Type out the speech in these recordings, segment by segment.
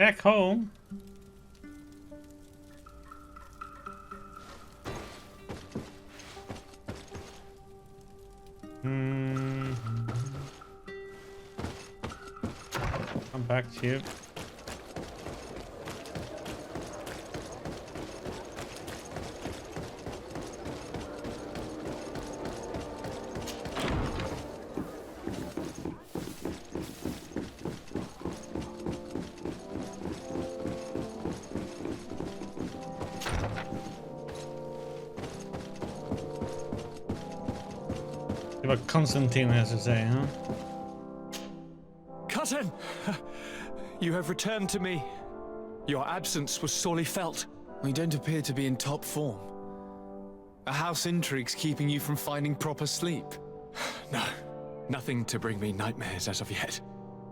Back home. Come back to you. What Constantine has to say, huh? Cousin! You have returned to me. Your absence was sorely felt. We don't appear to be in top form. A house intrigue's keeping you from finding proper sleep. No, nothing to bring me nightmares as of yet.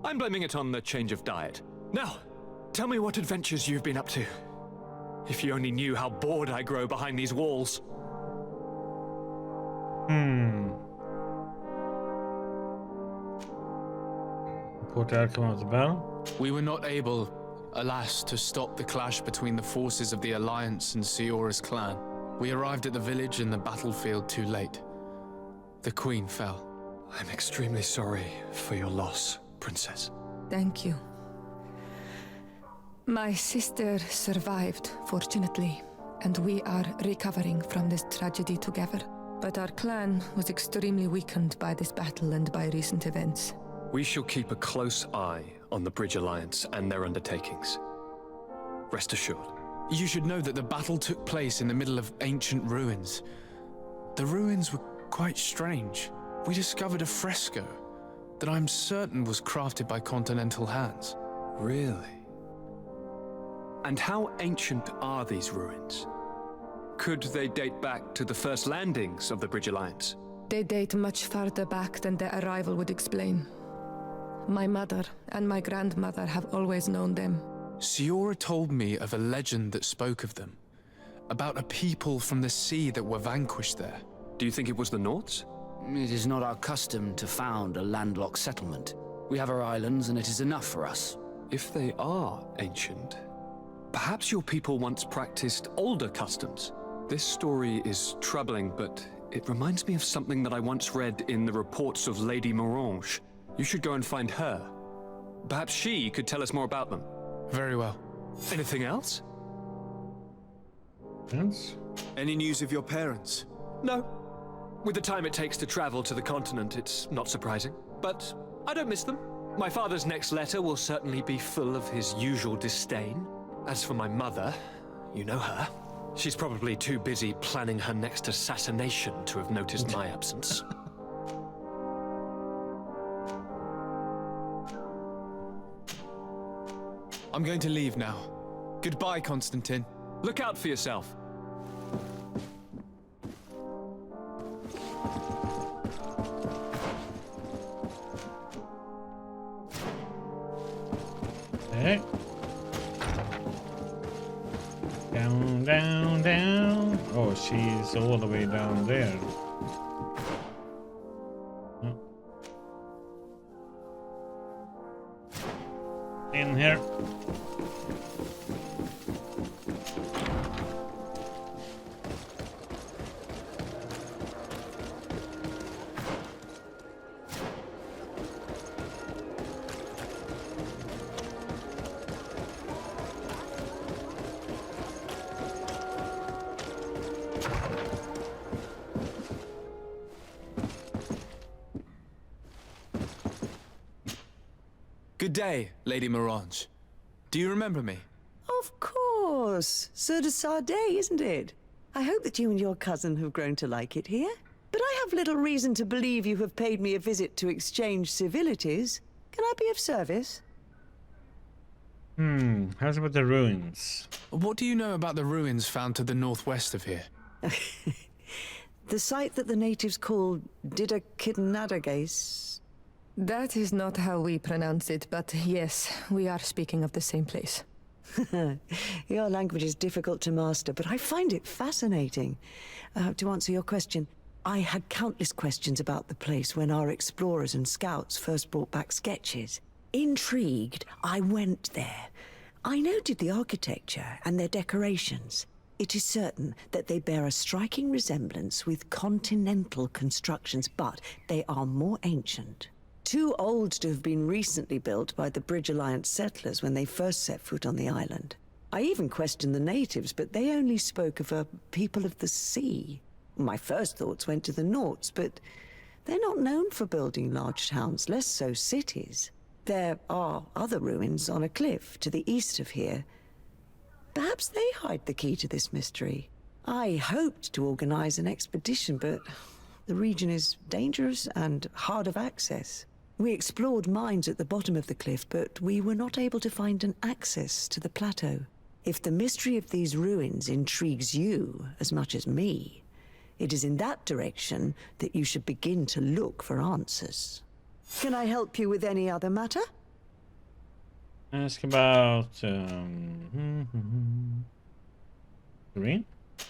I'm blaming it on the change of diet. Now, tell me what adventures you've been up to. If you only knew how bored I grow behind these walls. Report the outcome of the battle. We were not able, alas, to stop the clash between the forces of the Alliance and Siora's clan. We arrived at the village and the battlefield too late. The Queen fell. I'm extremely sorry for your loss, Princess. Thank you. My sister survived, fortunately, and we are recovering from this tragedy together. But our clan was extremely weakened by this battle and by recent events. We shall keep a close eye on the Bridge Alliance and their undertakings. Rest assured. You should know that the battle took place in the middle of ancient ruins. The ruins were quite strange. We discovered a fresco that I'm certain was crafted by continental hands. Really? And how ancient are these ruins? Could they date back to the first landings of the Bridge Alliance? They date much farther back than their arrival would explain. My mother and my grandmother have always known them. Siora told me of a legend that spoke of them, about a people from the sea that were vanquished there. Do you think it was the Nords? It is not our custom to found a landlocked settlement. We have our islands and it is enough for us. If they are ancient, perhaps your people once practiced older customs. This story is troubling, but it reminds me of something that I once read in the reports of Lady Morange. You should go and find her. Perhaps she could tell us more about them. Very well. Anything else? Yes. Any news of your parents? No. With the time it takes to travel to the continent, it's not surprising. But I don't miss them. My father's next letter will certainly be full of his usual disdain. As for my mother, you know her. She's probably too busy planning her next assassination to have noticed my absence. I'm going to leave now. Goodbye, Constantine. Look out for yourself. Okay. Down, down, down. Oh, she's all the way down there. Oh. In here. Good day, Lady Morange. Do you remember me? Of course. Sir de Sardet, isn't it? I hope that you and your cousin have grown to like it here. But I have little reason to believe you have paid me a visit to exchange civilities. Can I be of service? How's about the ruins? What do you know about the ruins found to the northwest of here? The site that the natives call Didakidnadagase. That is not how we pronounce it, but yes, we are speaking of the same place. Your language is difficult to master, but I find it fascinating. To answer your question, I had countless questions about the place when our explorers and scouts first brought back sketches. Intrigued, I went there. I noted the architecture and their decorations. It is certain that they bear a striking resemblance with continental constructions, but they are more ancient. Too old to have been recently built by the Bridge Alliance settlers when they first set foot on the island. I even questioned the natives, but they only spoke of a people of the sea. My first thoughts went to the Nauts, but they're not known for building large towns, less so cities. There are other ruins on a cliff to the east of here. Perhaps they hide the key to this mystery. I hoped to organize an expedition, but the region is dangerous and hard of access. We explored mines at the bottom of the cliff, but we were not able to find an access to the plateau. If the mystery of these ruins intrigues you as much as me, it is in that direction that you should begin to look for answers. Can I help you with any other matter? Ask about Green?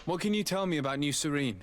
What can you tell me about New Sérèn?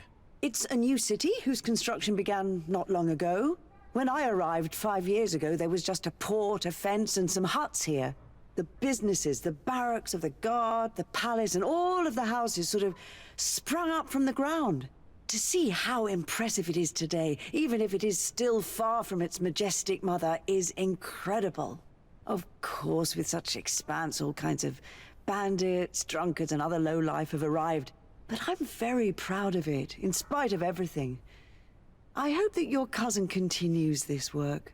It's a new city whose construction began not long ago. When I arrived 5 years ago, there was just a port, a fence, and some huts here. The businesses, the barracks of the guard, the palace, and all of the houses sort of sprung up from the ground. To see how impressive it is today, even if it is still far from its majestic mother, is incredible. Of course, with such expanse, all kinds of bandits, drunkards, and other lowlife have arrived. But I'm very proud of it, in spite of everything. I hope that your cousin continues this work.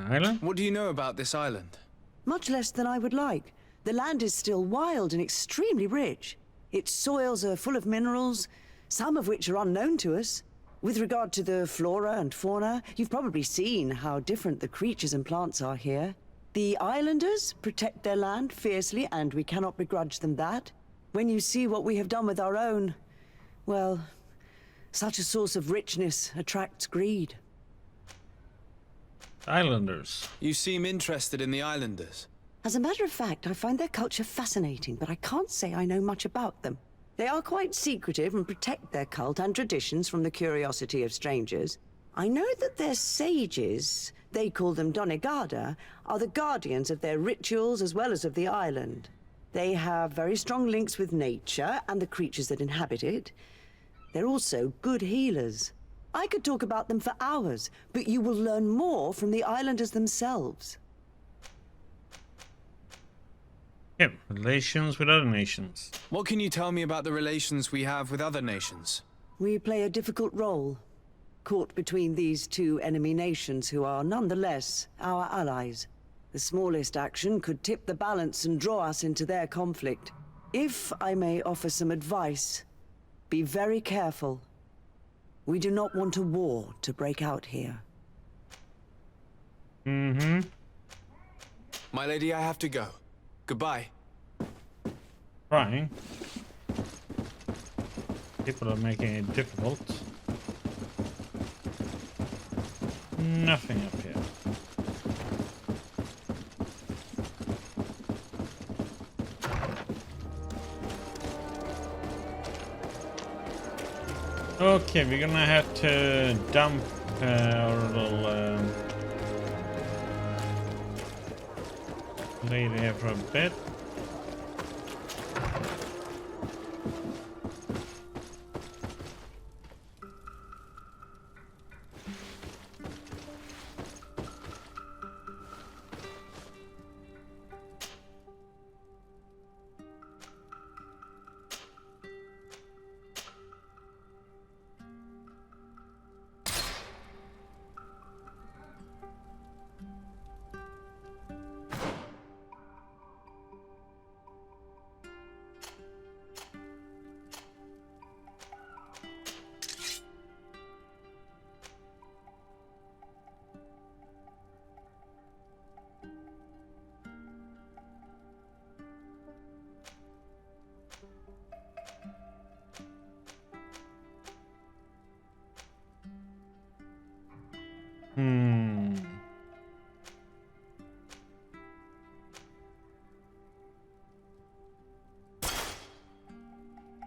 Island? What do you know about this island? Much less than I would like. The land is still wild and extremely rich. Its soils are full of minerals, some of which are unknown to us. With regard to the flora and fauna, you've probably seen how different the creatures and plants are here. The islanders protect their land fiercely, and we cannot begrudge them that. When you see what we have done with our own, well, such a source of richness attracts greed. Islanders. You seem interested in the islanders. As a matter of fact, I find their culture fascinating, but I can't say I know much about them. They are quite secretive and protect their cult and traditions from the curiosity of strangers. I know that their sages, they call them Donegada, are the guardians of their rituals as well as of the island. They have very strong links with nature and the creatures that inhabit it. They're also good healers. I could talk about them for hours, but you will learn more from the islanders themselves. Yeah, relations with other nations. What can you tell me about the relations we have with other nations? We play a difficult role, caught between these two enemy nations who are nonetheless our allies. The smallest action could tip the balance and draw us into their conflict. If I may offer some advice, be very careful. We do not want a war to break out here. Mm-hmm. My lady, I have to go. Goodbye. Trying. People are making it difficult. Nothing up here. Okay, we're gonna have to dump our little lady here for a bit.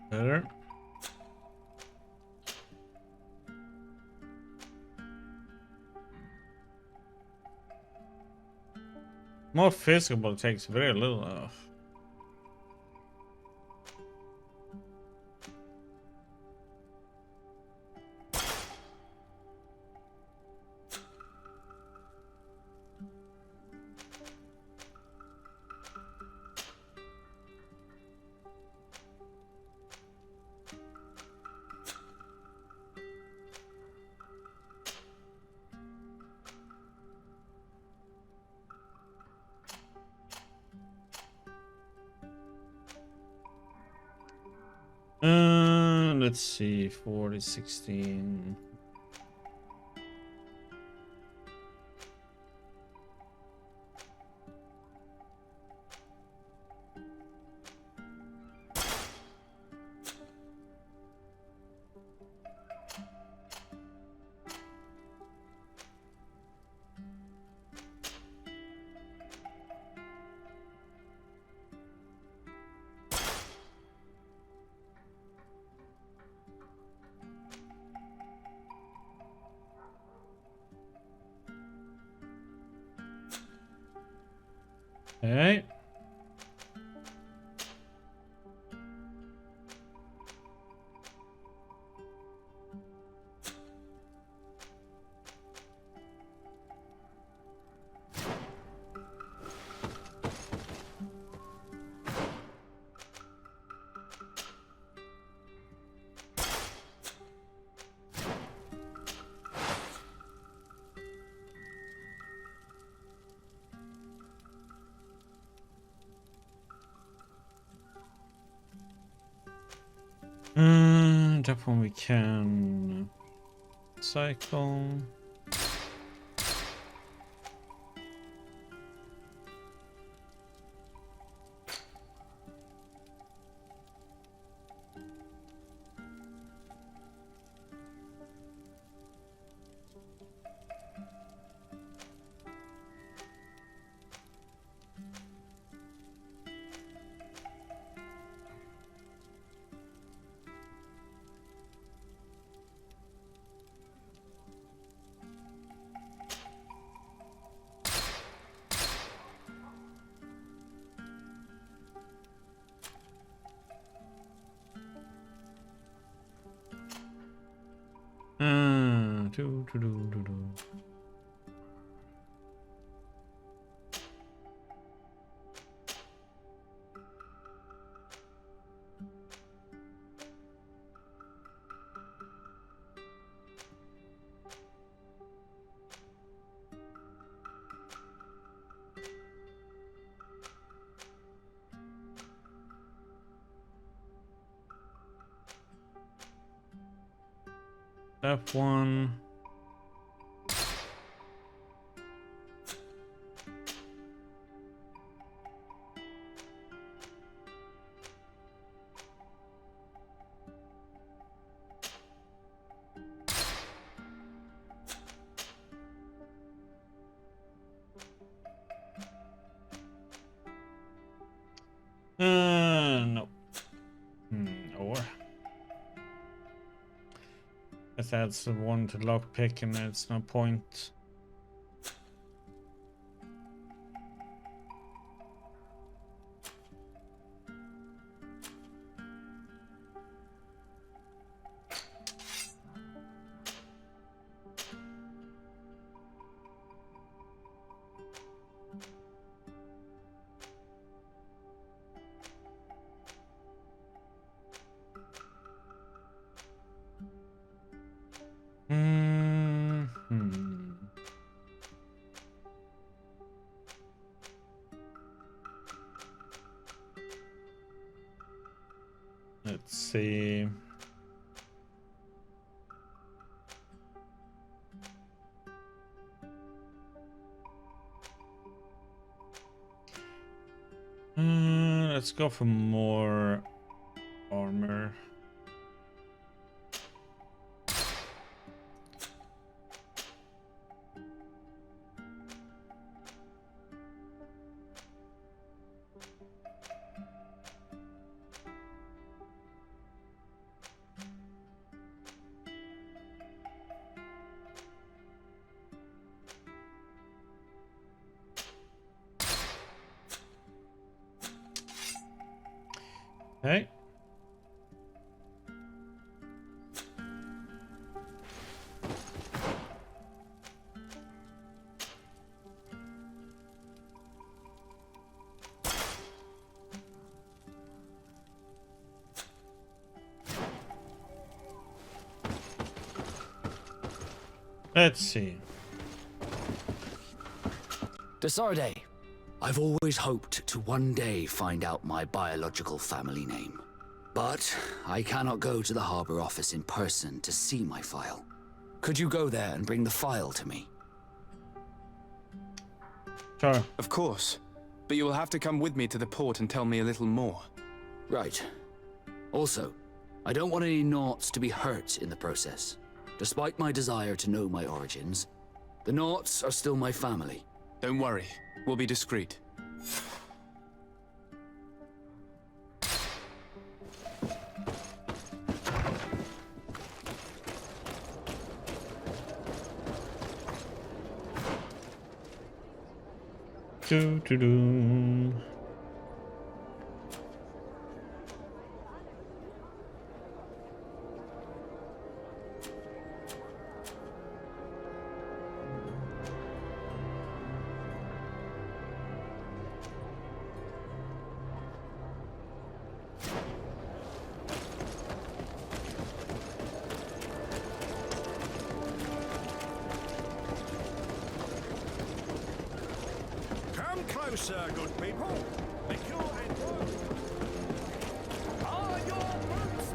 Better. More physical takes very little. Ugh. Let's see, 40, 16. Okay. That one we can cycle. Do. F1. No. Or if that's the one to lockpick, and it's no point. Let's see. Let's go for more armor. Okay. Let's see. Desarde, I've always hoped to one day find out my biological family name. But I cannot go to the harbor office in person to see my file. Could you go there and bring the file to me? Sure. Of course. But you will have to come with me to the port and tell me a little more. Right. Also, I don't want any Naughts to be hurt in the process. Despite my desire to know my origins, the Naughts are still my family. Don't worry. We'll be discreet. Do do do. Come closer, good people. Make your entry. Are your boots?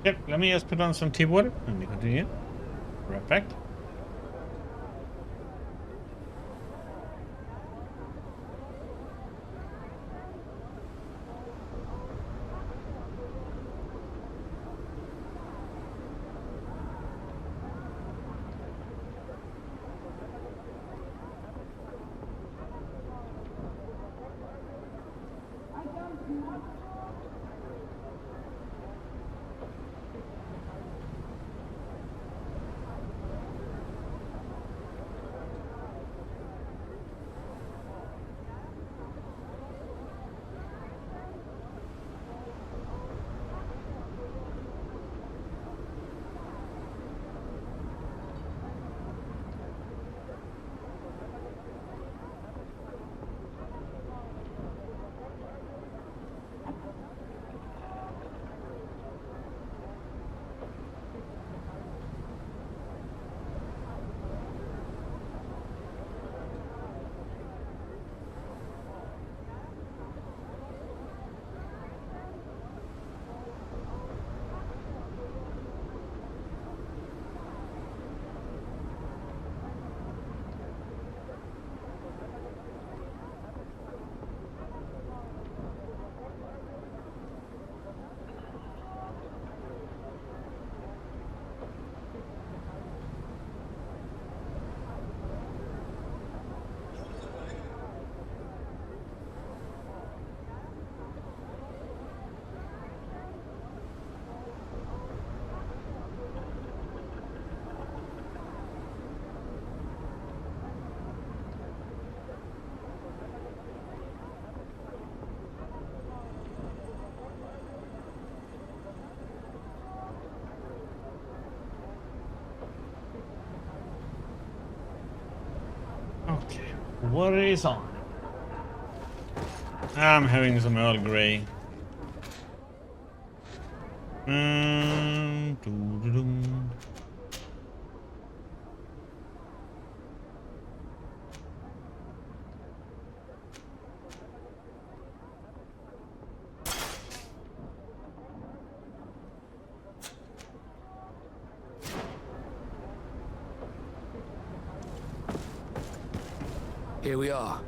Yep, let me just put on some tea water and we continue. Right back. Okay, what is on? I'm having some Earl Grey. Doo-doo-dum. Here we are.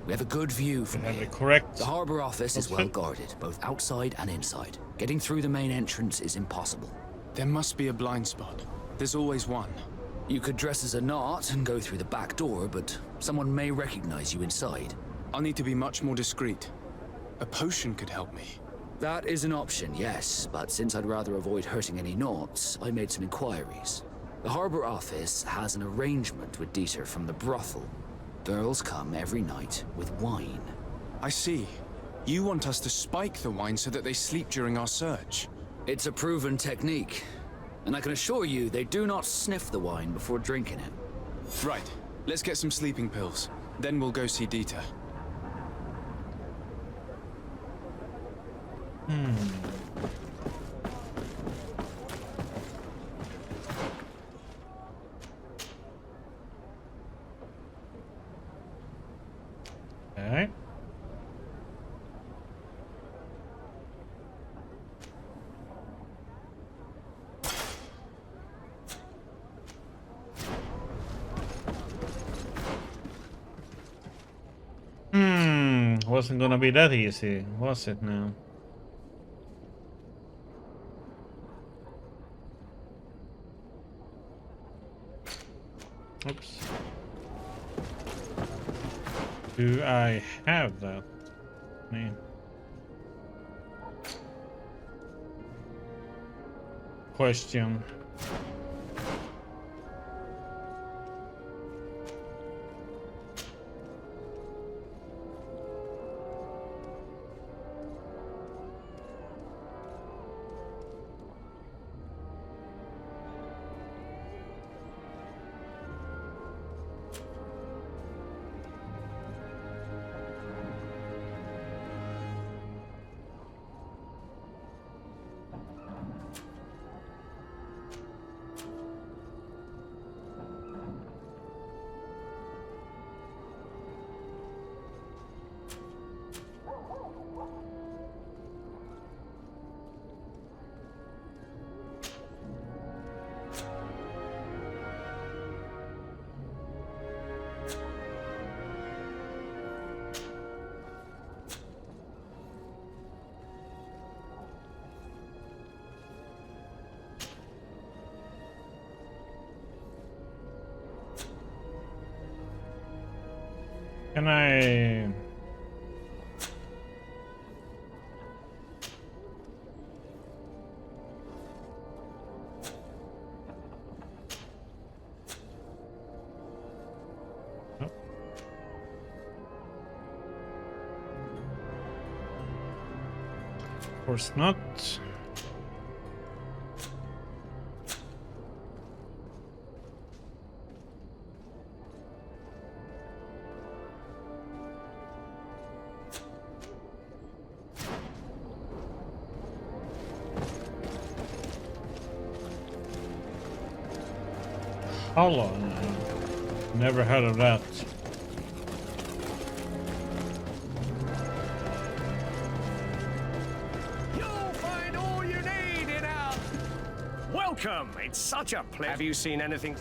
We have a good view from Have here. the correct. The harbor office is well outfit. guarded, both outside and inside. Getting through the main entrance is impossible. There must be a blind spot. There's always one. You could dress as a Knot and go through the back door, but someone may recognize you inside. I'll need to be much more discreet. A potion could help me. That is an option, yes, but since I'd rather avoid hurting any knots, I made some inquiries. The harbor office has an arrangement with Dieter from the brothel. Girls come every night with wine. I see. You want us to spike the wine so that they sleep during our search. It's a proven technique, and I can assure you they do not sniff the wine before drinking it. Right. Let's get some sleeping pills. Then we'll go see Dieter. Okay. Wasn't gonna be that easy, was it now? Oops. Do I have that? Man. Question. Can I... Oh. Of course not. Hollow. Never heard of that. You'll find all you need in our... Welcome! It's such a pleasure. Have you seen anything?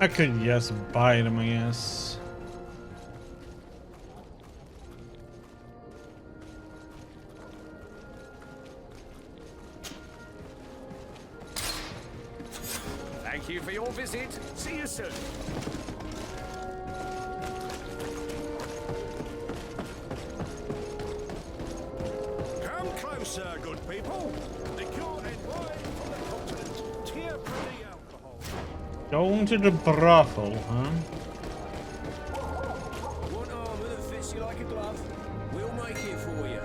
I could just buy them, I guess. Thank you for your visit. See you soon. Come closer, good people. Liqueur and wine from the continent. Tear-free alcohol. Going to the brothel, huh? Want armor that fits you like a glove? We'll make it for you.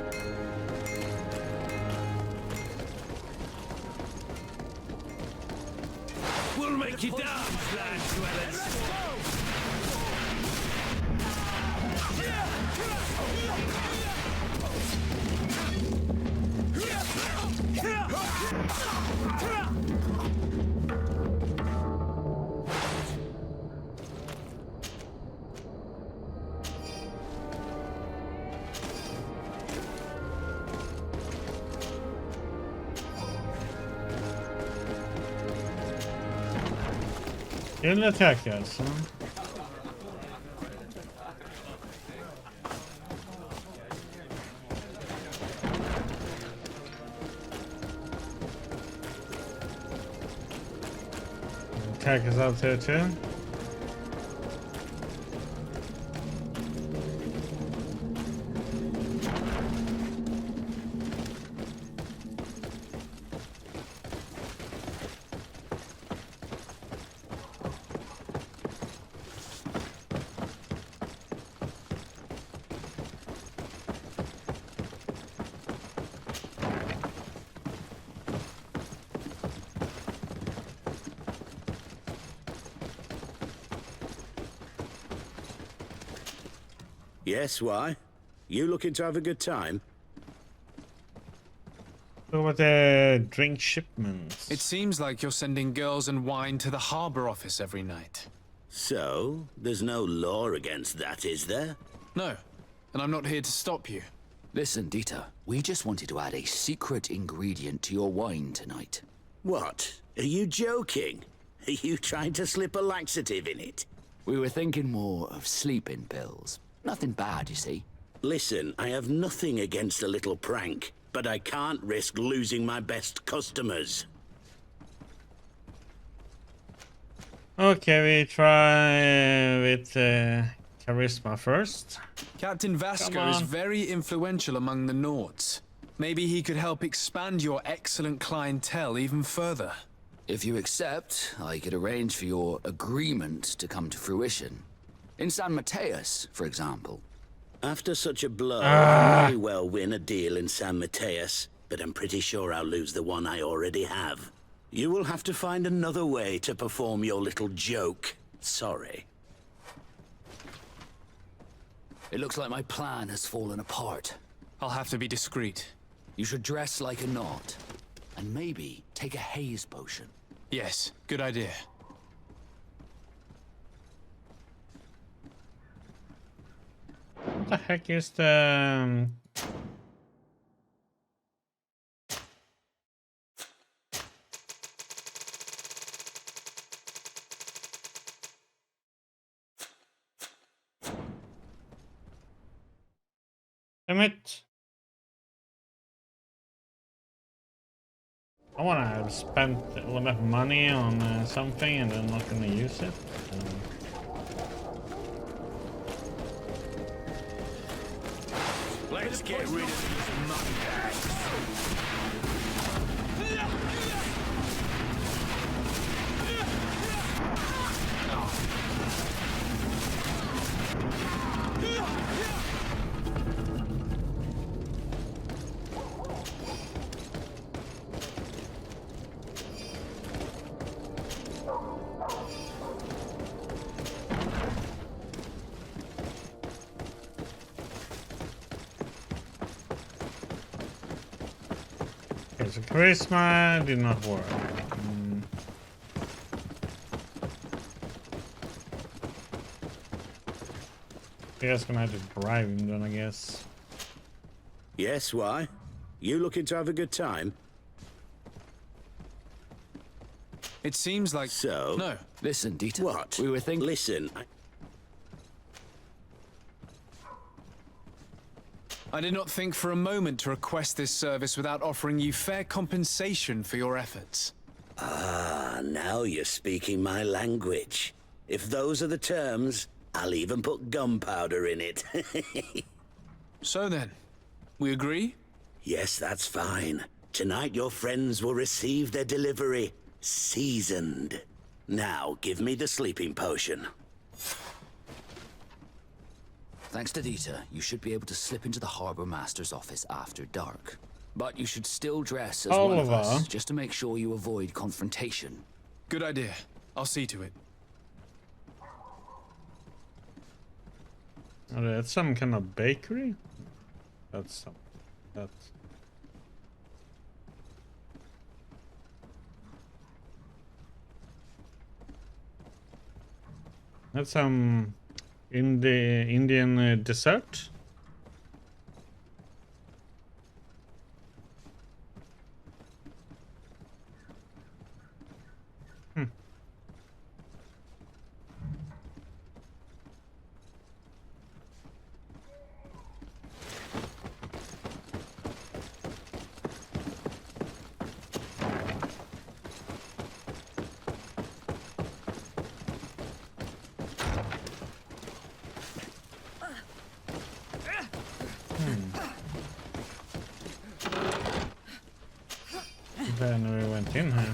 We'll make you dance, land dwellers. Vill attacka alltså. Attack is out there too. Yes, why? You looking to have a good time? What about the drink shipments? It seems like you're sending girls and wine to the harbor office every night. So, there's no law against that, is there? No, and I'm not here to stop you. Listen, Dieter, we just wanted to add a secret ingredient to your wine tonight. What? Are you joking? Are you trying to slip a laxative in it? We were thinking more of sleeping pills. Nothing bad, you see. Listen, I have nothing against a little prank, but I can't risk losing my best customers. Okay, we try with charisma first. Captain Vasco Come is on. very influential among the Nords. Maybe he could help expand your excellent clientele even further. If you accept, I could arrange for your agreement to come to fruition. In San Mateus, for example. After such a blow, I may well win a deal in San Mateus, but I'm pretty sure I'll lose the one I already have. You will have to find another way to perform your little joke. Sorry. It looks like my plan has fallen apart. I'll have to be discreet. You should dress like a knot, and maybe take a haze potion. Yes, good idea. What the heck is the... Damn it. I wanna have spent all that money on something and then not gonna use it. Let's get rid of these moneybags. Okay, so charisma did not work. You guys gonna have to bribe him then, I guess. Yes, why? You looking to have a good time? It seems like... So? No. Listen, Dieter. What? We were thinking... Listen, I did not think for a moment to request this service without offering you fair compensation for your efforts. Ah, now you're speaking my language. If those are the terms, I'll even put gunpowder in it. So then, we agree? Yes, that's fine. Tonight your friends will receive their delivery, seasoned. Now, give me the sleeping potion. Thanks to Dieter, you should be able to slip into the Harbor Master's office after dark. But you should still dress as one of Oliver. us, just to make sure you avoid confrontation. Good idea. I'll see to it. Oh, that's some kind of bakery? That's some... That's... That's some... in the Indian dessert? här när vi went in här.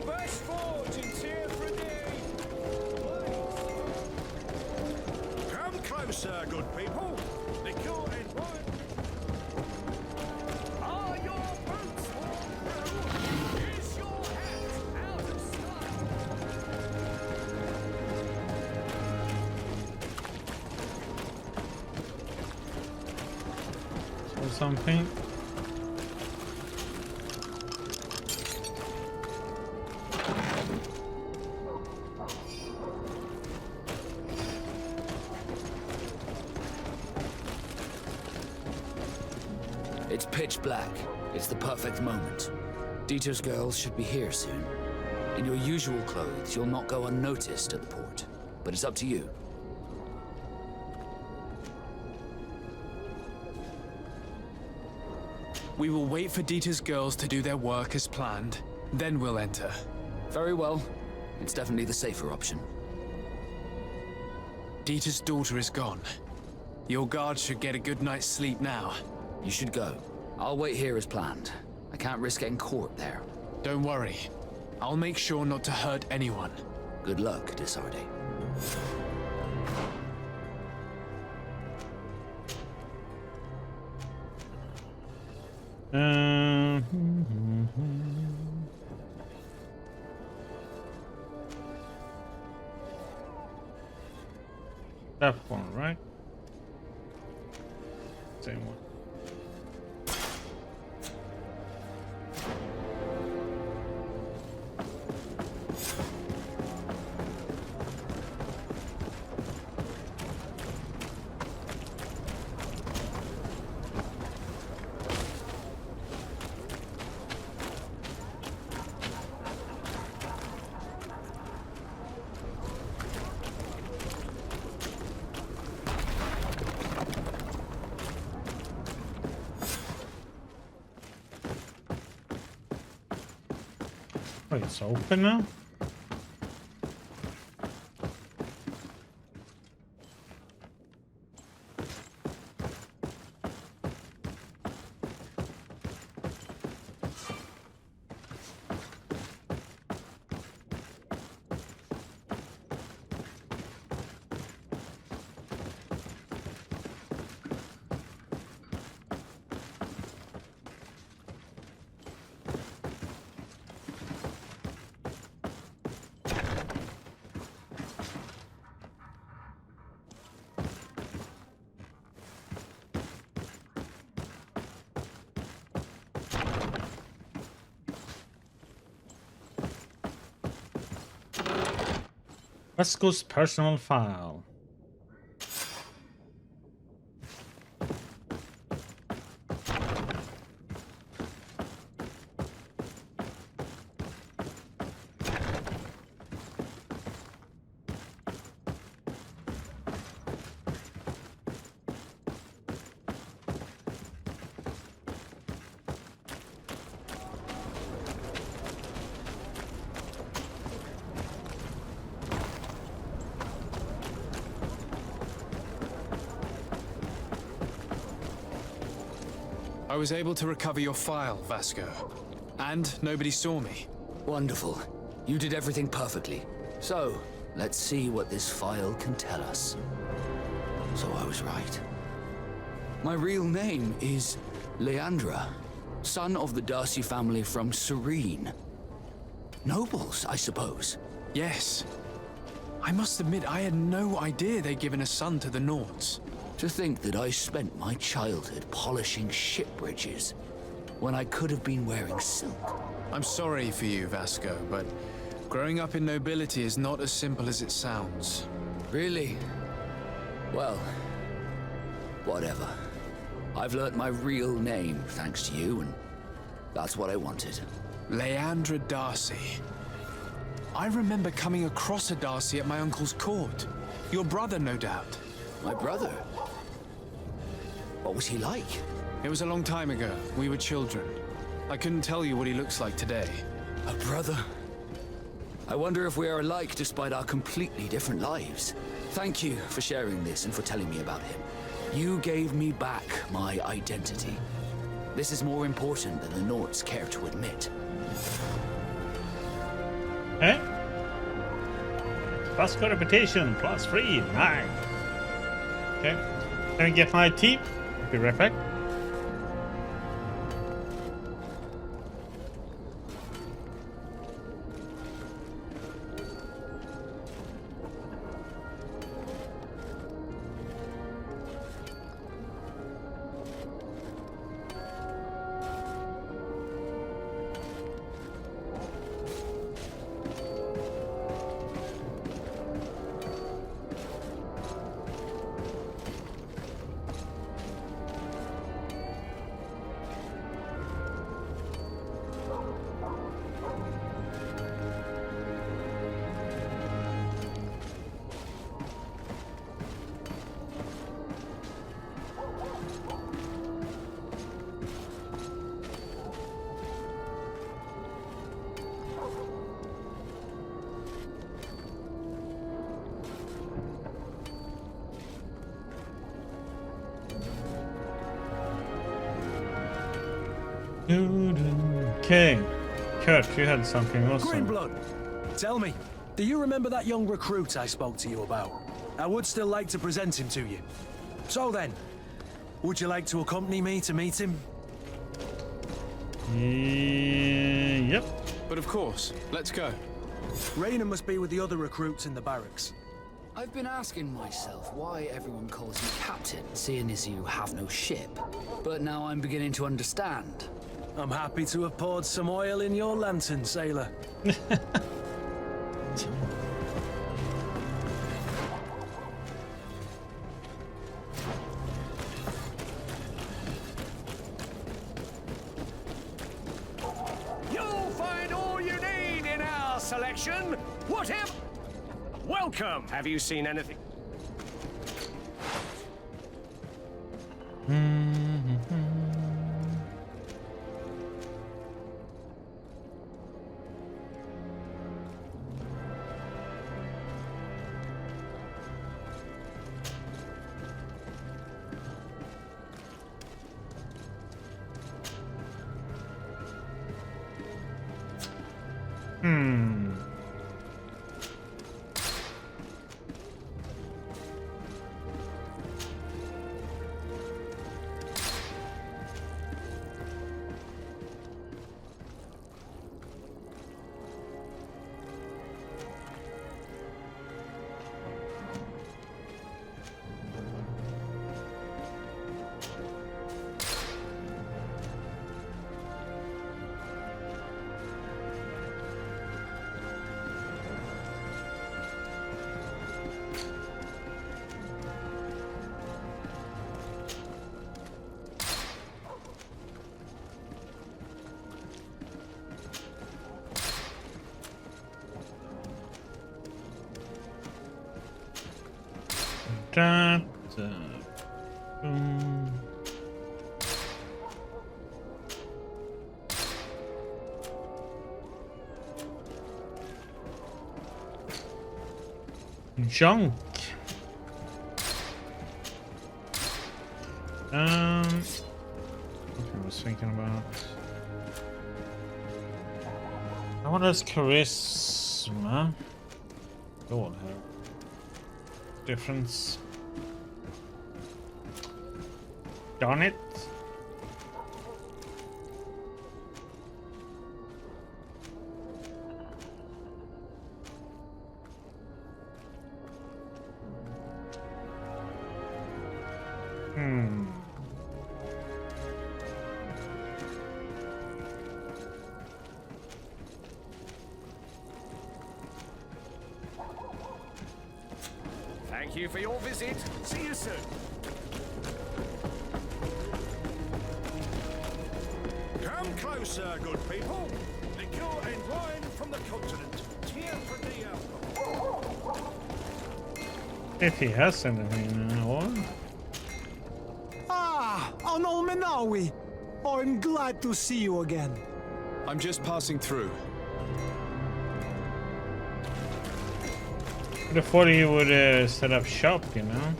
Best fortunes here for a day. Come closer, good people. The court is right. Are your boots worn through? Is your hat out of style? Or something. It's pitch black. It's the perfect moment. Dieter's girls should be here soon. In your usual clothes, you'll not go unnoticed at the port. But it's up to you. We will wait for Dieter's girls to do their work as planned, then we'll enter. Very well. It's definitely the safer option. Dieter's daughter is gone. Your guard should get a good night's sleep now. You should go. I'll wait here as planned. I can't risk getting caught there. Don't worry. I'll make sure not to hurt anyone. Good luck, Desarde. That one, right? Same one. Wait, it's open now? Vasco's personal file. I was able to recover your file, Vasco. And nobody saw me. Wonderful. You did everything perfectly. So, let's see what this file can tell us. So I was right. My real name is Leandra, son of the Darcy family from Sérèn. Nobles, I suppose. Yes. I must admit, I had no idea they'd given a son to the Nords. To think that I spent my childhood polishing ship bridges when I could have been wearing silk. I'm sorry for you, Vasco, but Growing up in nobility is not as simple as it sounds. Really? Well, whatever. I've learnt my real name thanks to you, and that's what I wanted. Leandra Darcy. I remember coming across a Darcy at my uncle's court. Your brother, no doubt. My brother? What was he like? It was a long time ago. We were children. I couldn't tell you what he looks like today. A brother? I wonder if we are alike despite our completely different lives. Thank you for sharing this and for telling me about him. You gave me back my identity. This is more important than the Nords care to admit. Eh? Plus good reputation, plus 3. Nice. Okay. Let me get my tea. Be right back. Okay. Kurt, you had something awesome. Greenblood, tell me, do you remember that young recruit I spoke to you about? I would still like to present him to you. So then, would you like to accompany me to meet him? Yep. But of course, let's go. Raina must be with the other recruits in the barracks. I've been asking myself why everyone calls you captain, seeing as you have no ship. But now I'm beginning to understand. I'm happy to have poured some oil in your lantern, sailor. You'll find all you need in our selection. Whatever. Welcome. Have you seen anything? Junk. What I was thinking about. What is charisma? Gold hair. Difference. Darn it. you for your visit. See you soon. Come closer, good people. Liqueur and wine from the continent. Tear for the alcohol. If he has anything, or Ah, Anol Menawi. I'm glad to see you again. I'm just passing through. I thought he would set up shop, you know.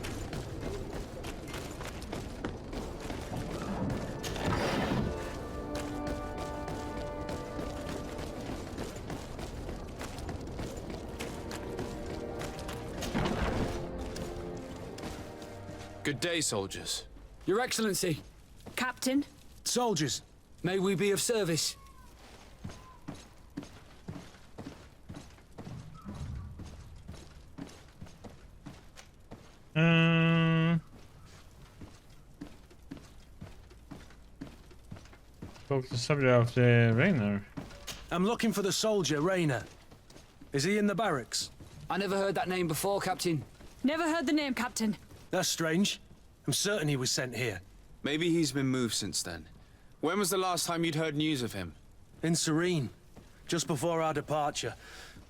Good day, soldiers. Your Excellency, Captain? Soldiers, may we be of service? Spoke to the subject of the Rainer. I'm looking for the soldier, Rainer. Is he in the barracks? I never heard that name before, Captain. Never heard the name, Captain. That's strange. I'm certain he was sent here. Maybe he's been moved since then. When was the last time you'd heard news of him? In Sérèn, just before our departure.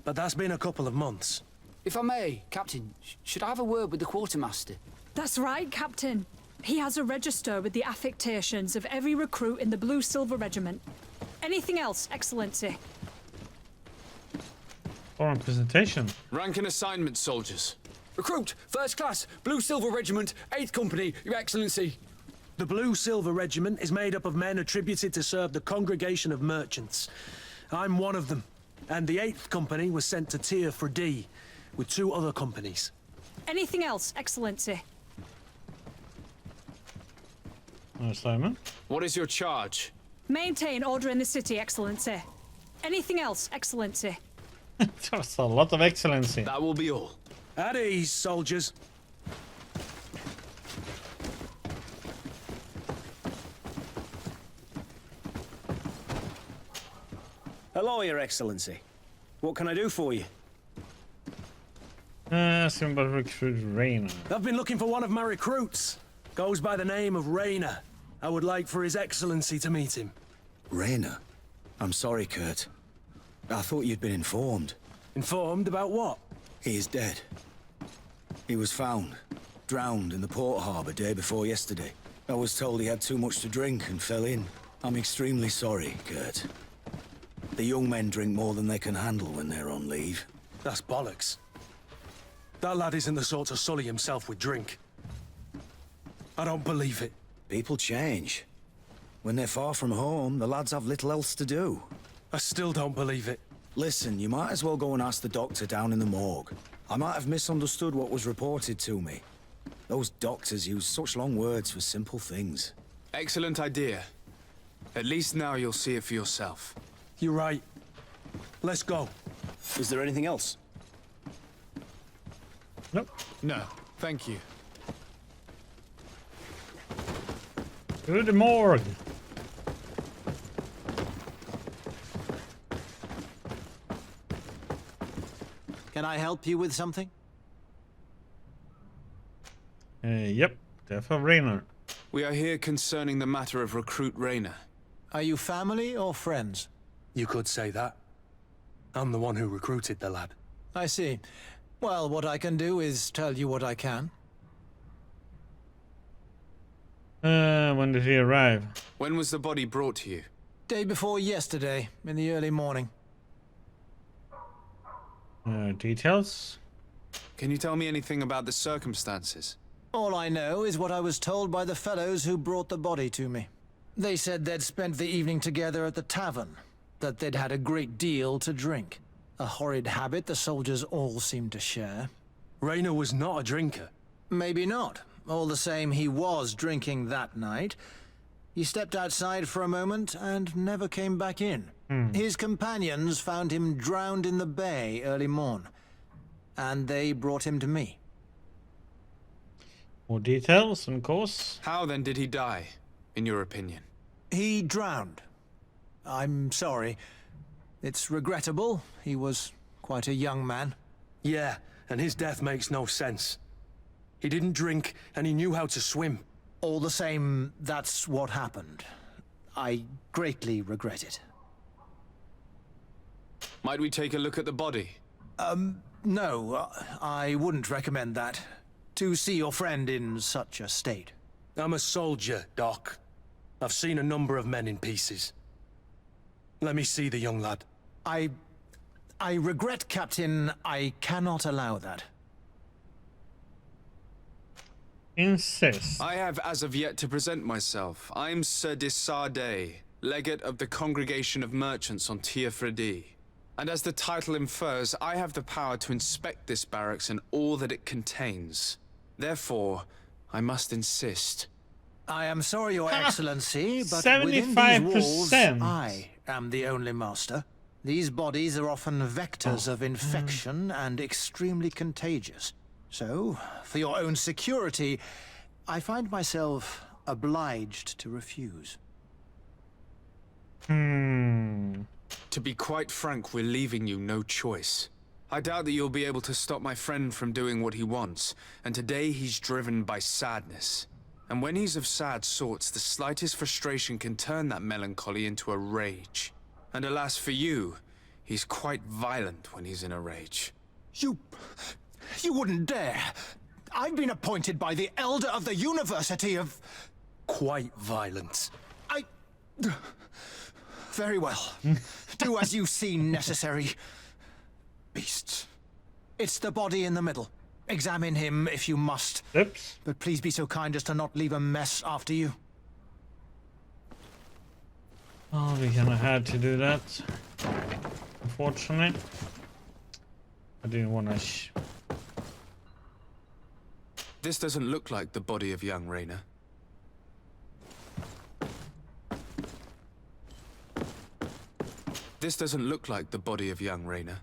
But that's been a couple of months. If I may, Captain, should I have a word with the quartermaster? That's right, Captain. He has a register with the affectations of every recruit in the Blue Silver Regiment. Anything else, Excellency? Foreign presentation. Rank and assignment, soldiers. Recruit, first class, Blue Silver Regiment, 8th Company, Your Excellency. The Blue Silver Regiment is made up of men attributed to serve the Congregation of Merchants. I'm one of them, and the 8th Company was sent to Tier for D, with 2 other companies. Anything else, Excellency? Assignment. What is your charge? Maintain order in the city, Excellency. Anything else, Excellency? That's a lot of excellency. That will be all. At ease, soldiers. Hello, Your Excellency. What can I do for you? Asking about recruit Rainer. I've been looking for one of my recruits. Goes by the name of Rainer. I would like for His Excellency to meet him. Rainer? I'm sorry, Kurt. I thought you'd been informed. Informed about what? He is dead. He was found, drowned in the port harbour day before yesterday. I was told he had too much to drink and fell in. I'm extremely sorry, Kurt. The young men drink more than they can handle when they're on leave. That's bollocks. That lad isn't the sort to sully himself with drink. I don't believe it. People change. When they're far from home, the lads have little else to do. I still don't believe it. Listen, you might as well go and ask the doctor down in the morgue. I might have misunderstood what was reported to me. Those doctors use such long words for simple things. Excellent idea. At least now you'll see it for yourself. You're right. Let's go. Is there anything else? Nope. No, thank you. To the morgue. Can I help you with something? Yep. Definitely Rainer. We are here concerning the matter of recruit Rainer. Are you family or friends? You could say that. I'm the one who recruited the lad. I see. Well, what I can do is tell you what I can. When did he arrive? When was the body brought to you? Day before yesterday, in the early morning. Details? Can you tell me anything about the circumstances? All I know is what I was told by the fellows who brought the body to me. They said they'd spent the evening together at the tavern, that they'd had a great deal to drink. A horrid habit the soldiers all seemed to share. Rainer was not a drinker. Maybe not. All the same, he was drinking that night. He stepped outside for a moment and never came back in. His companions found him drowned in the bay early morn, and they brought him to me. More details, of course. How then did he die, in your opinion? He drowned. I'm sorry. It's regrettable. He was quite a young man. Yeah, and his death makes no sense. He didn't drink, and he knew how to swim. All the same, that's what happened. I greatly regret it. Might we take a look at the body? No, I wouldn't recommend that. To see your friend in such a state. I'm a soldier, Doc. I've seen a number of men in pieces. Let me see the young lad. I regret, Captain. I cannot allow that. Insist. I have as of yet to present myself. I'm Sir Desardet, legate of the Congregation of Merchants on Tier-Fredy. And as the title infers, I have the power to inspect this barracks and all that it contains. Therefore, I must insist. I am sorry, Your Excellency, but 75%. within these walls, I am the only master. These bodies are often vectors of infection and extremely contagious. So, for your own security, I find myself obliged to refuse. To be quite frank, we're leaving you no choice. I doubt that you'll be able to stop my friend from doing what he wants, and today he's driven by sadness. And when he's of sad sorts, the slightest frustration can turn that melancholy into a rage. And alas for you, he's quite violent when he's in a rage. You wouldn't dare! I've been appointed by the Elder of the University of... Quite violent. Very well. Do as you see necessary. Beasts. It's the body in the middle. Examine him if you must. Oops. But please be so kind as to not leave a mess after you. Oh, we're gonna have to do that. Unfortunately. I didn't want to This doesn't look like the body of young Raynor. This doesn't look like the body of young Raynor.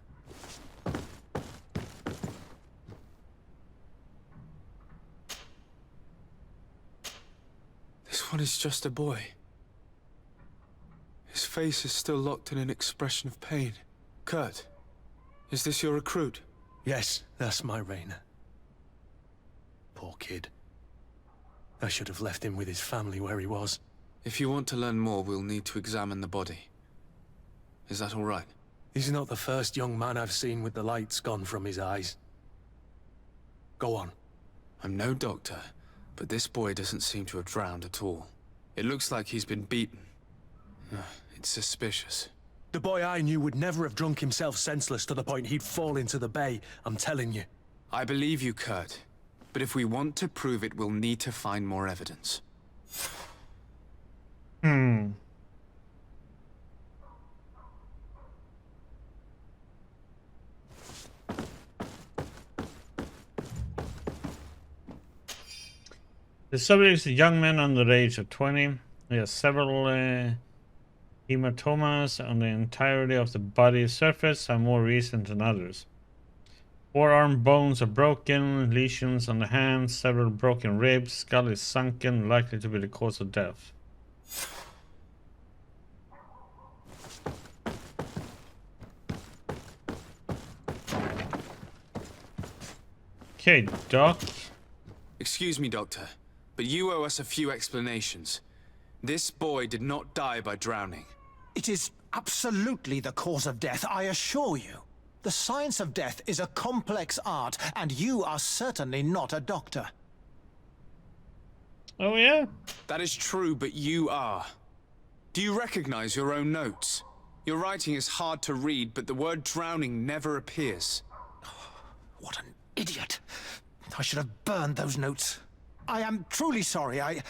This one is just a boy. His face is still locked in an expression of pain. Kurt, is this your recruit? Yes, that's my Raynor. Poor kid. I should have left him with his family where he was. If you want to learn more, we'll need to examine the body. Is that all right? He's not the first young man I've seen with the lights gone from his eyes. Go on. I'm no doctor, but this boy doesn't seem to have drowned at all. It looks like he's been beaten. It's suspicious. The boy I knew would never have drunk himself senseless to the point he'd fall into the bay, I'm telling you. I believe you, Kurt. But if we want to prove it, we'll need to find more evidence. The subject is a young man under the age of 20. He has several hematomas on the entirety of the body's surface, some more recent than others. Forearm bones are broken, lesions on the hands, several broken ribs, skull is sunken, likely to be the cause of death. Okay, Doc. Excuse me, Doctor, but you owe us a few explanations. This boy did not die by drowning. It is absolutely the cause of death, I assure you. The science of death is a complex art, and you are certainly not a doctor. Oh, yeah? That is true, but you are. Do you recognize your own notes? Your writing is hard to read, but the word drowning never appears. What an idiot. I should have burned those notes. I am truly sorry. I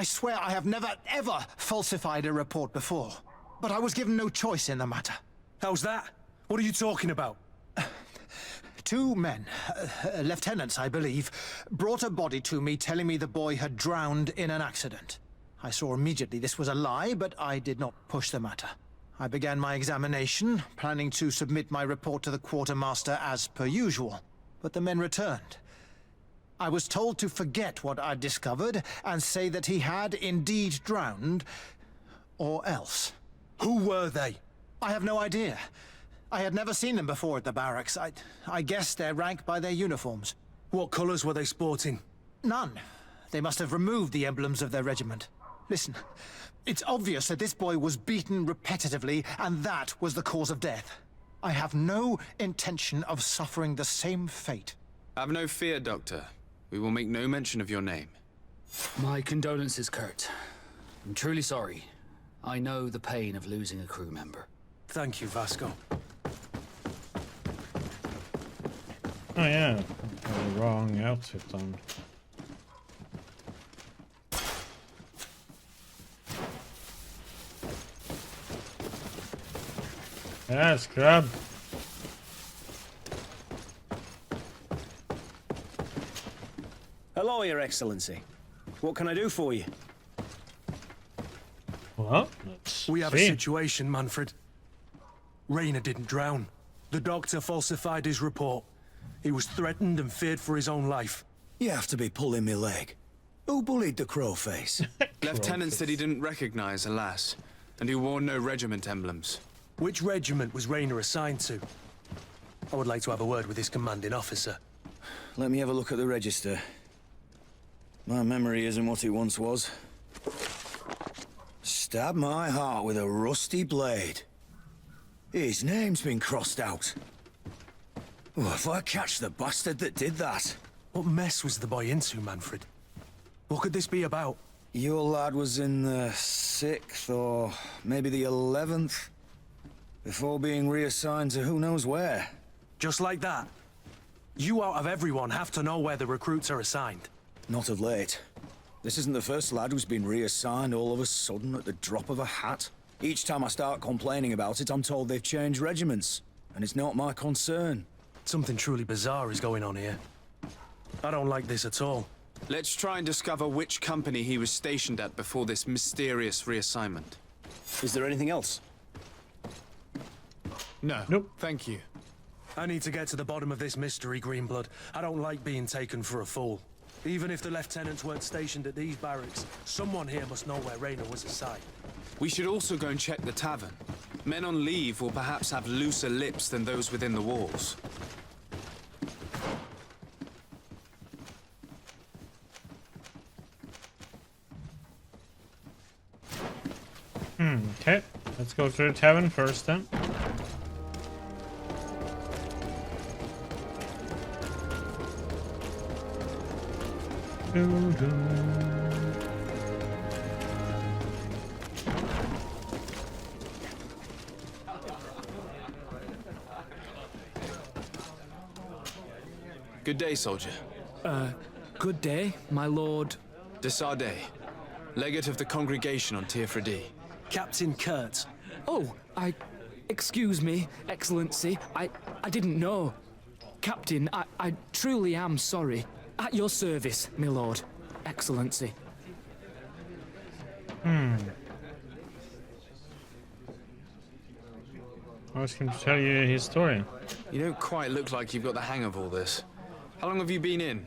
swear I have never, ever falsified a report before. But I was given no choice in the matter. How's that? What are you talking about? Two men, lieutenants I believe, brought a body to me telling me the boy had drowned in an accident. I saw immediately this was a lie, but I did not push the matter. I began my examination, planning to submit my report to the quartermaster as per usual. But the men returned. I was told to forget what I'd discovered and say that he had indeed drowned, or else. Who were they? I have no idea. I had never seen them before at the barracks. I guessed their rank by their uniforms. What colors were they sporting? None. They must have removed the emblems of their regiment. Listen, it's obvious that this boy was beaten repetitively, and that was the cause of death. I have no intention of suffering the same fate. Have no fear, Doctor. We will make no mention of your name. My condolences, Kurt. I'm truly sorry. I know the pain of losing a crew member. Thank you, Vasco. Oh yeah, got the wrong outfit on. Yeah, scrub. Hello, Your Excellency. What can I do for you? Well, let's We have a see. situation, Manfred. Rayner didn't drown. The doctor falsified his report. He was threatened and feared for his own life. You have to be pulling me leg. Who bullied the crowface? Lieutenant said he didn't recognize, alas, and he wore no regiment emblems. Which regiment was Rayner assigned to? I would like to have a word with his commanding officer. Let me have a look at the register. My memory isn't what it once was. Stab my heart with a rusty blade. His name's been crossed out. Oh, if I catch the bastard that did that. What mess was the boy into, Manfred? What could this be about? Your lad was in the 6th or maybe the 11th, before being reassigned to who knows where. Just like that? You out of everyone have to know where the recruits are assigned. Not of late. This isn't the first lad who's been reassigned all of a sudden at the drop of a hat. Each time I start complaining about it, I'm told they've changed regiments, and it's not my concern. Something truly bizarre is going on here. I don't like this at all. Let's try and discover which company he was stationed at before this mysterious reassignment. Is there anything else? No. Nope. Thank you. I need to get to the bottom of this mystery, Greenblood. I don't like being taken for a fool. Even if the lieutenants weren't stationed at these barracks, someone here must know where Rayner was assigned. We should also go and check the tavern. Men on leave will perhaps have looser lips than those within the walls. Okay, let's go to the tavern first then. Good day, soldier. Good day, my lord. De Sardet, legate of the congregation on Tier Captain Kurt. Oh, excuse me, Excellency. I didn't know. Captain, I truly am sorry. At your service, my lord. Excellency. Ask him to tell you his story. You don't quite look like you've got the hang of all this. How long have you been in?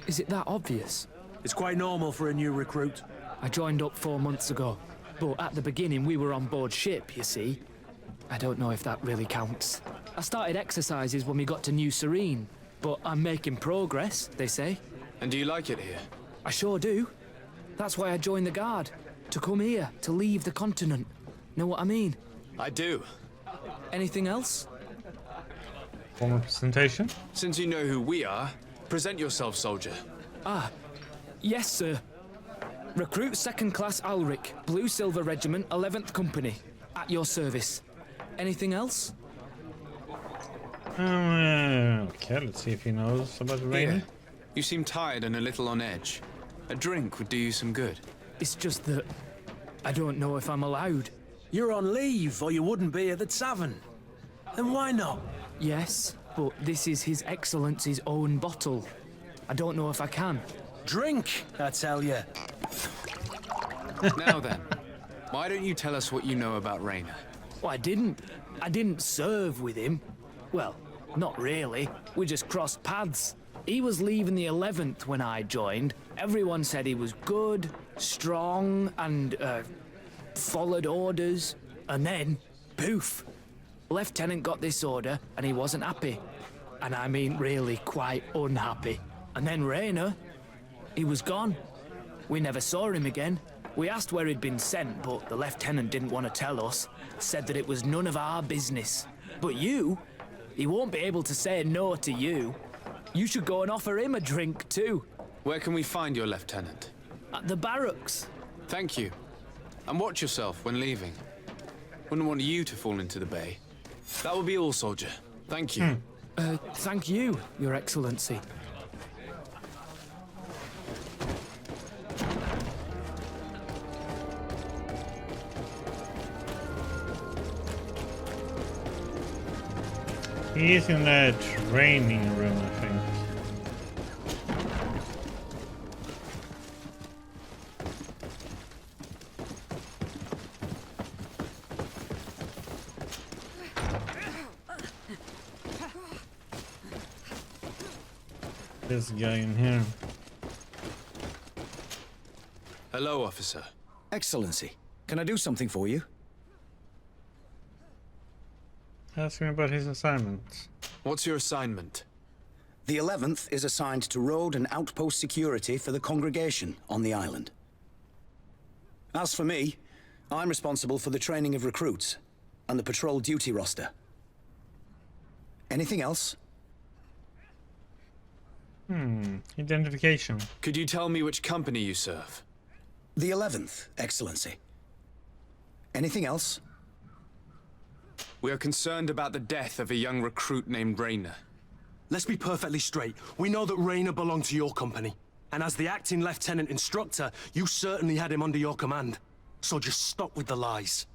Is it that obvious? It's quite normal for a new recruit. I joined up 4 months ago. But at the beginning, we were on board ship, you see. I don't know if that really counts. I started exercises when we got to New Sérèn. But I'm making progress, they say. And do you like it here? I sure do. That's why I joined the Guard. To come here, to leave the continent. Know what I mean? I do. Anything else? Formal presentation. Since you know who we are, present yourself, soldier. Yes, sir. Recruit 2nd Class Ulrich, Blue Silver Regiment, 11th Company. At your service. Anything else? Okay, let's see if he knows about Rayner. Here. You seem tired and a little on edge. A drink would do you some good. It's just that I don't know if I'm allowed. You're on leave, or you wouldn't be at the tavern. Then why not? Yes, but this is His Excellency's own bottle. I don't know if I can. Drink, I tell you. Now then, why don't you tell us what you know about Rayner? Well, I didn't serve with him. Well, not really. We just crossed paths. He was leaving the 11th when I joined. Everyone said he was good, strong, and, followed orders. And then, poof. Lieutenant got this order, and he wasn't happy. And I mean really quite unhappy. And then Rayner, he was gone. We never saw him again. We asked where he'd been sent, but the lieutenant didn't want to tell us. Said that it was none of our business. But you, he won't be able to say no to you. You should go and offer him a drink too. Where can we find your lieutenant? At the barracks. Thank you. And watch yourself when leaving. Wouldn't want you to fall into the bay. That will be all, soldier. Thank you. Thank you, Your Excellency. He's in the training room, I think. This guy in here. Hello, officer. Excellency, can I do something for you? Ask me about his assignment. What's your assignment? The 11th is assigned to road and outpost security for the congregation on the island. As for me, I'm responsible for the training of recruits and the patrol duty roster. Anything else? Identification. Could you tell me which company you serve? The 11th, Excellency. Anything else? We are concerned about the death of a young recruit named Rayner. Let's be perfectly straight. We know that Rayner belonged to your company. And as the acting lieutenant instructor, you certainly had him under your command. So just stop with the lies.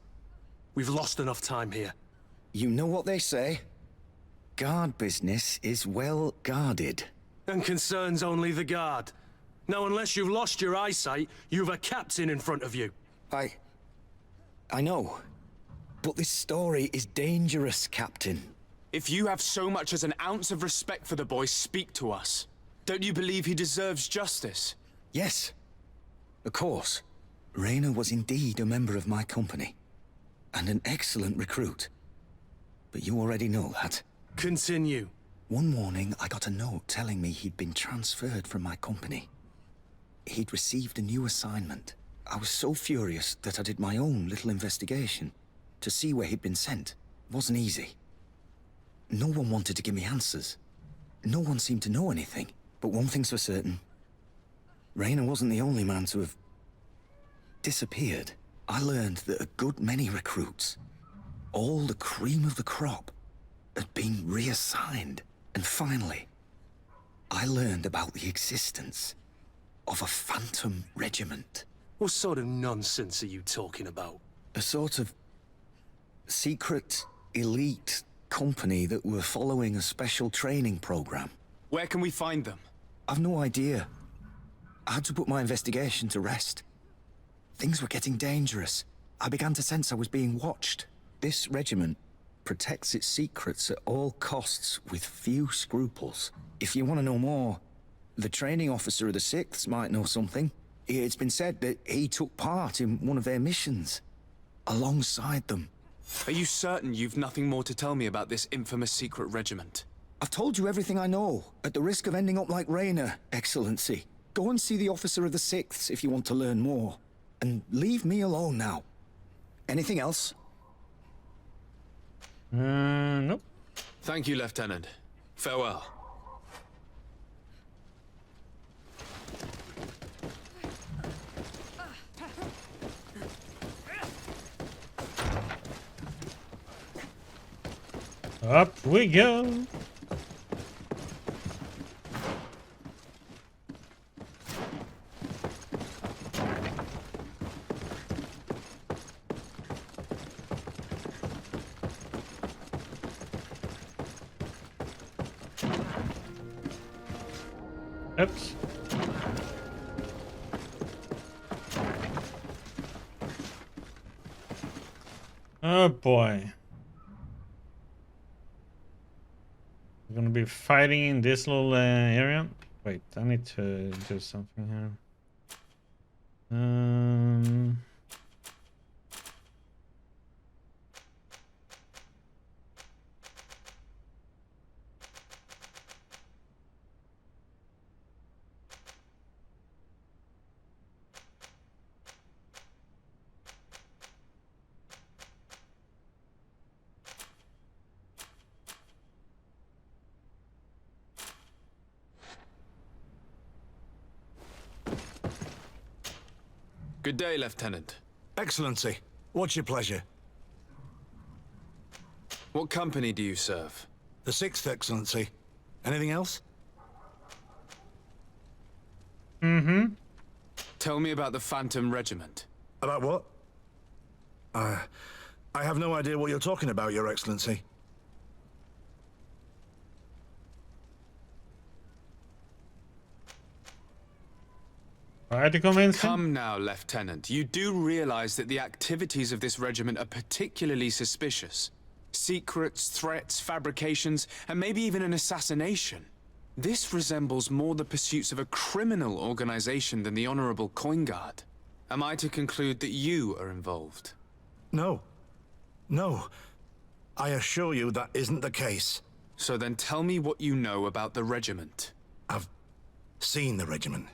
We've lost enough time here. You know what they say? Guard business is well guarded. And concerns only the guard. Now, unless you've lost your eyesight, you've a captain in front of you. I know. But this story is dangerous, Captain. If you have so much as an ounce of respect for the boy, speak to us. Don't you believe he deserves justice? Yes. Of course. Rayner was indeed a member of my company. And an excellent recruit. But you already know that. Continue. One morning, I got a note telling me he'd been transferred from my company. He'd received a new assignment. I was so furious that I did my own little investigation to see where he'd been sent. It wasn't easy. No one wanted to give me answers. No one seemed to know anything. But one thing's for certain. Rayner wasn't the only man to have disappeared. I learned that a good many recruits, all the cream of the crop, had been reassigned. And finally, I learned about the existence of a phantom regiment. What sort of nonsense are you talking about? A sort of secret, elite company that were following a special training program. Where can we find them? I've no idea. I had to put my investigation to rest. Things were getting dangerous. I began to sense I was being watched. This regiment protects its secrets at all costs with few scruples. If you want to know more, the training officer of the 6th might know something. It's been said that he took part in one of their missions, alongside them. Are you certain you've nothing more to tell me about this infamous secret regiment? I've told you everything I know, at the risk of ending up like Rayner, Excellency. Go and see the officer of the 6th if you want to learn more. And leave me alone now. Anything else? Nope. Thank you, Lieutenant. Farewell. Up we go. Oops. Oh boy. We're gonna be fighting in this little area. Wait, I need to do something here. Good day, Lieutenant. Excellency, what's your pleasure? What company do you serve? The 6th, Excellency. Anything else? Mm-hmm. Tell me about the Phantom Regiment. About what? I have no idea what you're talking about, Your Excellency. Try to convince him. Come now, Lieutenant. You do realize that the activities of this regiment are particularly suspicious. Secrets, threats, fabrications, and maybe even an assassination. This resembles more the pursuits of a criminal organization than the Honorable Coin Guard. Am I to conclude that you are involved? No. No. I assure you that isn't the case. So then tell me what you know about the regiment. I've seen the regiment.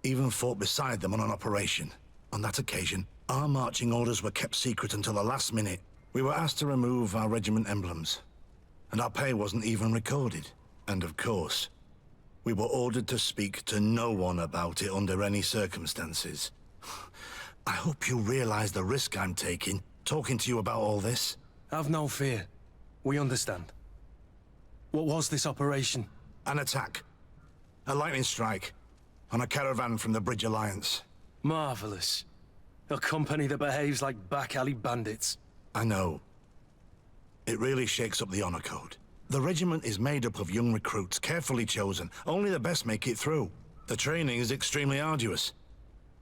Even fought beside them on an operation. On that occasion, our marching orders were kept secret until the last minute. We were asked to remove our regiment emblems, and our pay wasn't even recorded. And of course, we were ordered to speak to no one about it under any circumstances. I hope you realize the risk I'm taking, talking to you about all this. Have no fear. We understand. What was this operation? An attack. A lightning strike. On a caravan from the Bridge Alliance. Marvelous. A company that behaves like back-alley bandits. I know. It really shakes up the honor code. The regiment is made up of young recruits, carefully chosen. Only the best make it through. The training is extremely arduous.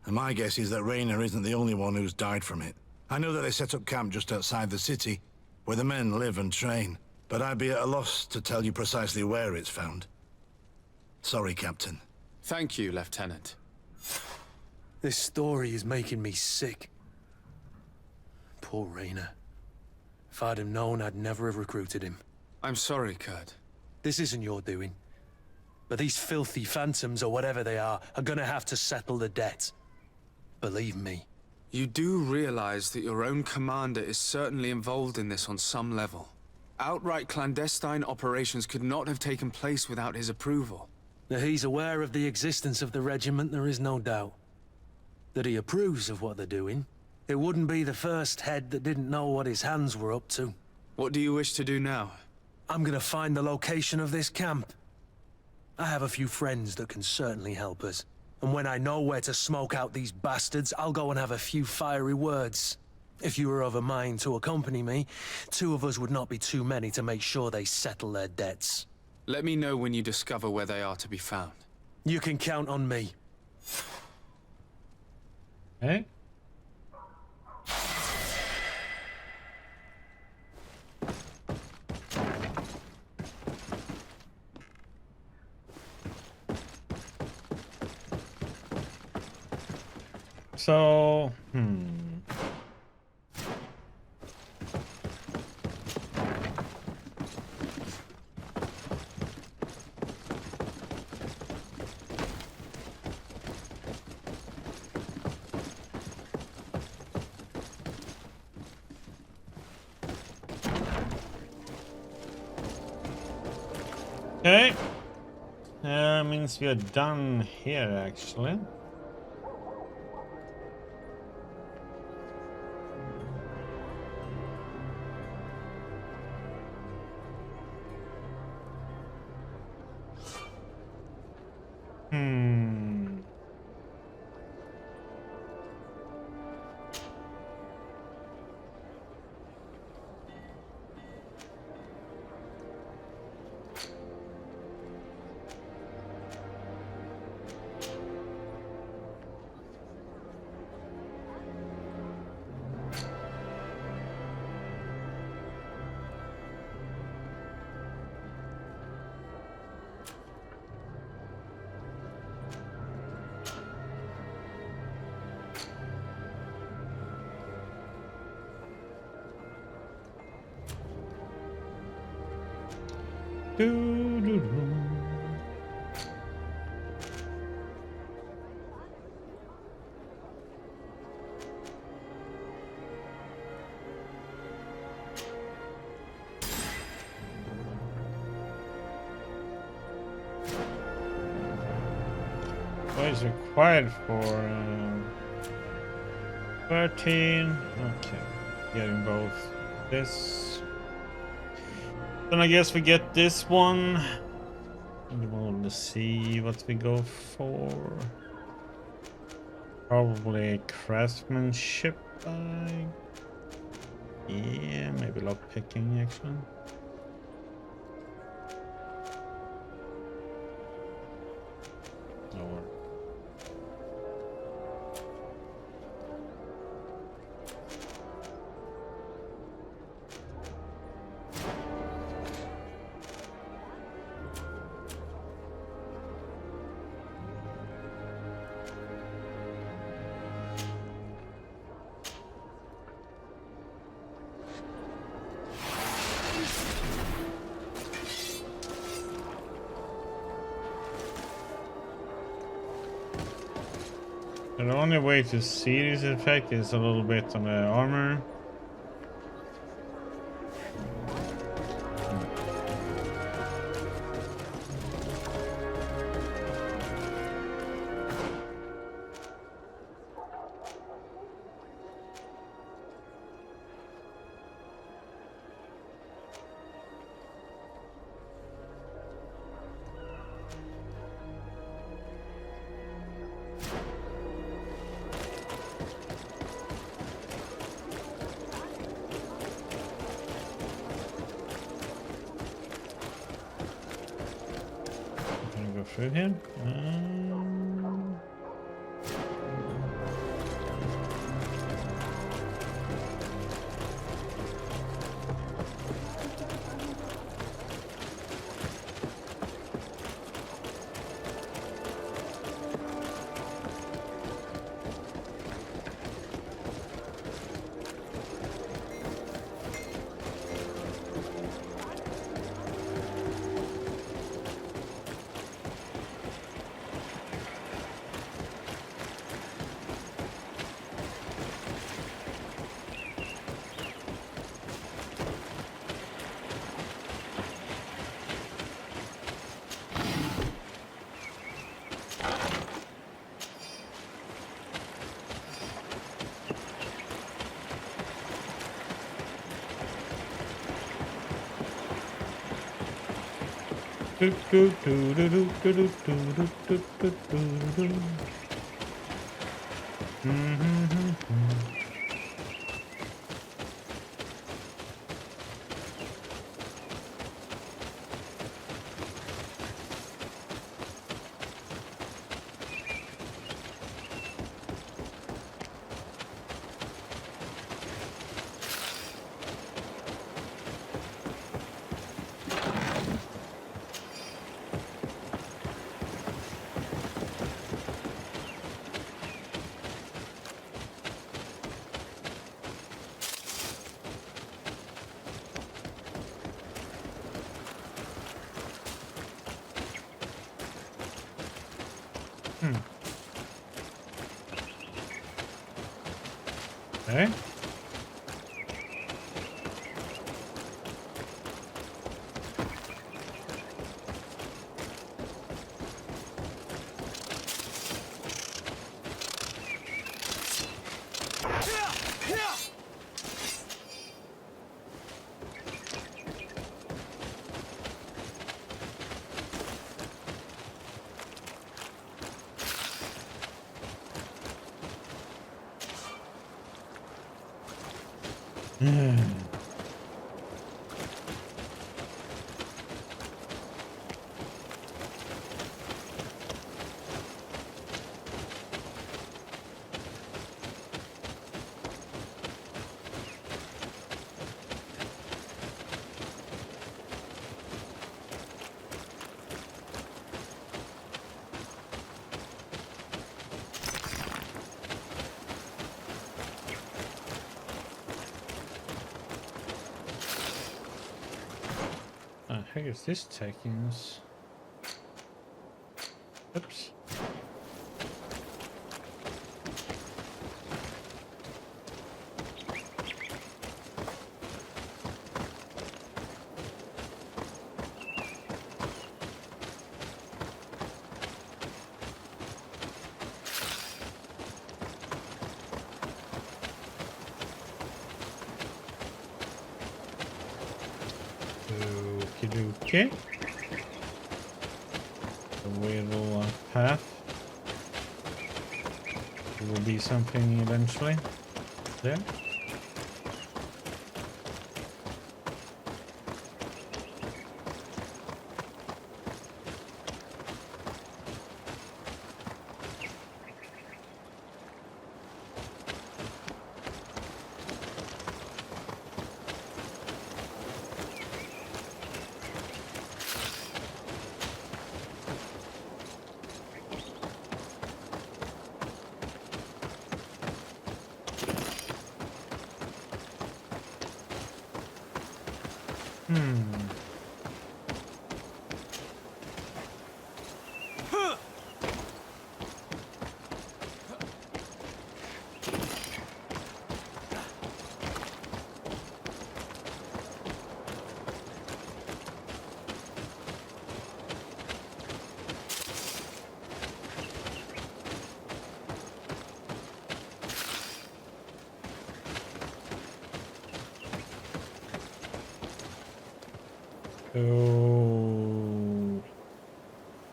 And my guess is that Raynor isn't the only one who's died from it. I know that they set up camp just outside the city, where the men live and train. But I'd be at a loss to tell you precisely where it's found. Sorry, Captain. Thank you, Lieutenant. This story is making me sick. Poor Raynor. If I'd have known, I'd never have recruited him. I'm sorry, Kurt. This isn't your doing. But these filthy phantoms, or whatever they are gonna have to settle the debt. Believe me. You do realize that your own commander is certainly involved in this on some level. Outright clandestine operations could not have taken place without his approval. That he's aware of the existence of the regiment, there is no doubt. That he approves of what they're doing. It wouldn't be the first head that didn't know what his hands were up to. What do you wish to do now? I'm gonna find the location of this camp. I have a few friends that can certainly help us. And when I know where to smoke out these bastards, I'll go and have a few fiery words. If you were of a mind to accompany me, 2 of us would not be too many to make sure they settle their debts. Let me know when you discover where they are to be found. You can count on me. Okay. So, okay. Means we are done here, actually. What is required for 13. Okay. Getting both this. Then I guess we get this one. We want to see what we go for. Probably craftsmanship. Yeah, maybe lock picking actually. Or the only way to see this effect is a little bit on the armor. Through here. Okay. How is this taking us? Oops. Okay. The little path. There will be something eventually. There.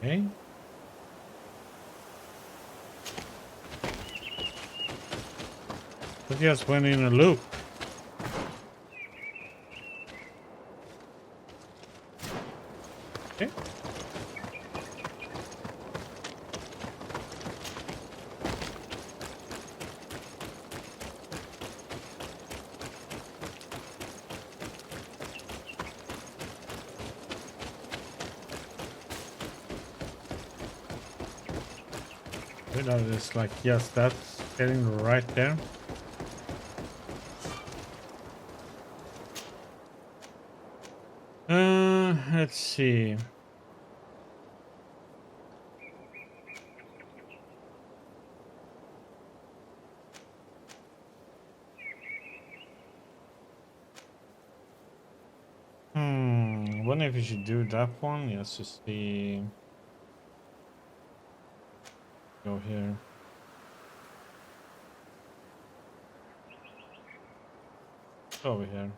Okay. It just went in a loop. Okay. It's like, yes, that's getting right there. Let's see. Wonder if you should do that one. Yes, just see. Go here. Over here.